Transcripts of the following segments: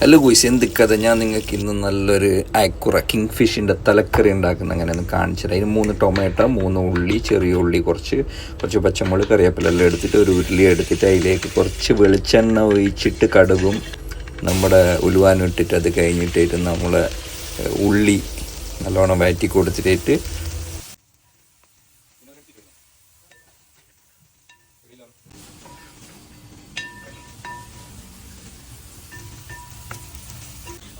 അല്ല ഗൂയ്സ്, എന്തിക്കഥ ഞാൻ നിങ്ങൾക്ക് ഇന്ന് നല്ലൊരു അയക്കുറ കിങ് ഫിഷിൻ്റെ തലക്കറി ഉണ്ടാക്കുന്ന അങ്ങനെയൊന്ന് കാണിച്ചത്. അതിന് 3 ടൊമാറ്റോ, 3 ഉള്ളി, ചെറിയ ഉള്ളി, കുറച്ച് പച്ചമുളക്, കറിവേപ്പില എല്ലാം എടുത്തിട്ട് ഒരു ഉരുളി എടുത്തിട്ട് അതിലേക്ക് കുറച്ച് വെളിച്ചെണ്ണ ഒഴിച്ചിട്ട് കടുകും നമ്മുടെ ഉലുവാനും ഇട്ടിട്ട് അത് കഴിഞ്ഞിട്ടായിട്ട് നമ്മൾ ഉള്ളി നല്ലോണം വഴറ്റി കൊടുത്തിട്ട്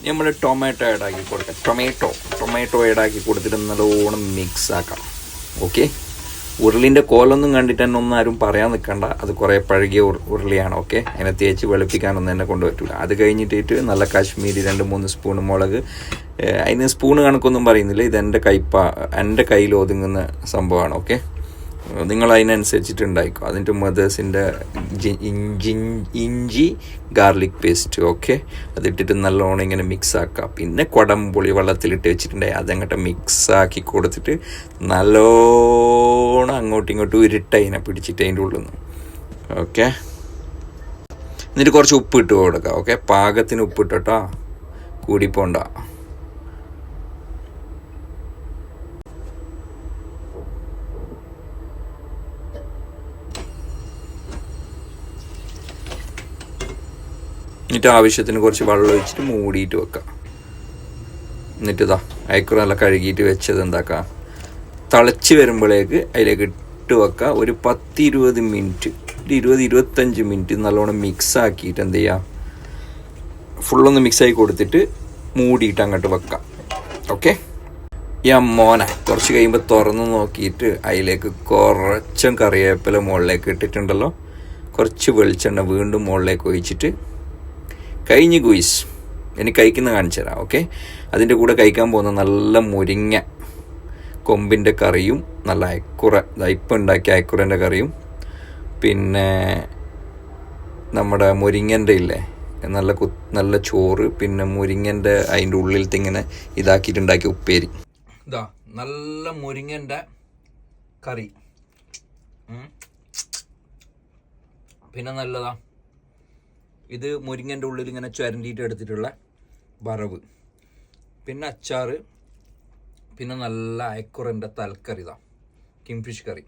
നമ്മൾ ടൊമാറ്റോ ആഡാക്കി കൊടുക്കാം. ടൊമാറ്റോ ആഡാക്കി കൊടുത്തിട്ട് നല്ലോണം മിക്സ് ആക്കാം. ഓക്കെ, ഉരുളിൻ്റെ കോലൊന്നും കണ്ടിട്ട് തന്നെ ഒന്നും ആരും പറയാൻ നിൽക്കണ്ട, അത് കുറേ പഴകിയ ഉരുളിയാണ്. ഓക്കെ, അതിനെ തേച്ച് വെളുപ്പിക്കാനൊന്നും എന്നെ കൊണ്ടുപറ്റില്ല. അത് കഴിഞ്ഞിട്ട് നല്ല കാശ്മീരി 2-3 സ്പൂൺ മുളക്, അതിന് സ്പൂണ് കണക്കൊന്നും പറയുന്നില്ല, ഇത് എൻ്റെ കയ്യിൽ ഒതുങ്ങുന്ന സംഭവമാണ്. ഓക്കെ, നിങ്ങൾ അതിനനുസരിച്ചിട്ട് ഉണ്ടായിക്കോ. അതിൻ്റെ മദേഴ്സിൻ്റെ ഇഞ്ചി ഗാർലിക് പേസ്റ്റ്. ഓക്കെ, അതിട്ടിട്ട് നല്ലോണം ഇങ്ങനെ മിക്സ് ആക്കുക. പിന്നെ കുടംപുളി വെള്ളത്തിലിട്ട് വെച്ചിട്ടുണ്ടായി അതങ്ങോട്ട് മിക്സാക്കി കൊടുത്തിട്ട് നല്ലോണം അങ്ങോട്ടും ഇങ്ങോട്ടും അതിനെ പിടിച്ചിട്ട് അതിൻ്റെ ഉള്ളിൽ നിന്ന്. ഓക്കെ, എന്നിട്ട് കുറച്ച് ഉപ്പ് ഇട്ട് കൊടുക്കുക. ഓക്കെ, പാകത്തിന് ഉപ്പ് ഇട്ടോ, കൂടിപ്പോണ്ട. എന്നിട്ട് ആവശ്യത്തിന് കുറച്ച് വെള്ളം ഒഴിച്ചിട്ട് മൂടിയിട്ട് വെക്കാം. എന്നിട്ട് അയക്കുറ നല്ല കഴുകിയിട്ട് വെച്ചത് എന്താക്കുക, തിളച്ച് വരുമ്പോഴേക്ക് അതിലേക്ക് ഇട്ട് വെക്കുക. ഒരു 10-20 മിനിറ്റ്, 20-25 മിനിറ്റ് നല്ലോണം മിക്സ് ആക്കിയിട്ട് എന്ത് ചെയ്യുക, ഫുള്ളൊന്ന് മിക്സാക്കി കൊടുത്തിട്ട് മൂടിയിട്ട് അങ്ങോട്ട് വെക്കാം. ഓക്കെ, ഈ അമ്മോനെ കുറച്ച് കഴിയുമ്പോൾ തുറന്ന് നോക്കിയിട്ട് അതിലേക്ക് കുറച്ചും കറിവേപ്പില മുകളിലേക്ക് ഇട്ടിട്ടുണ്ടല്ലോ, കുറച്ച് വെളിച്ചെണ്ണ വീണ്ടും മുകളിലേക്ക് ഒഴിച്ചിട്ട് കഴിഞ്ഞ് ഗുയിസ്. എനിക്ക് കഴിക്കുന്ന കാണിച്ചു തരാം. ഓക്കെ, അതിൻ്റെ കൂടെ കഴിക്കാൻ പോകുന്ന നല്ല മുരിങ്ങ കൊമ്പിൻ്റെ കറിയും നല്ല അയക്കുറ, ഇപ്പം ഉണ്ടാക്കിയ അയക്കുറൻ്റെ കറിയും, പിന്നെ നമ്മുടെ മുരിങ്ങൻ്റെ ഇല്ലേ നല്ല ചോറ്, പിന്നെ മുരിങ്ങൻ്റെ അതിൻ്റെ ഉള്ളിലത്തെ ഇങ്ങനെ ഇതാക്കിയിട്ടുണ്ടാക്കിയ ഉപ്പേരി. നല്ല മുരിങ്ങൻ്റെ കറി, പിന്നെ നല്ലതാ ഇത് മുരിങ്ങൻ്റെ ഉള്ളിൽ ഇങ്ങനെ ചുരണ്ടിയിട്ട് എടുത്തിട്ടുള്ള വറവ്, പിന്നെ അച്ചാറ്, പിന്നെ നല്ല അയക്കുറൻ്റെ തലക്കറി, king fish curry.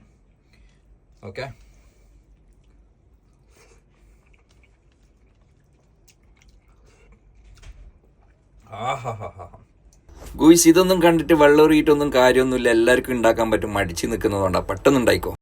Okay, guys, ഇതൊന്നും കണ്ടിട്ട് വെള്ളറിയിട്ടൊന്നും കാര്യമൊന്നുമില്ല, എല്ലാവർക്കും ഉണ്ടാക്കാൻ പറ്റും. മടിച്ച് നിൽക്കുന്നതുകൊണ്ടാണ്, പെട്ടെന്ന് ഉണ്ടായിക്കോ.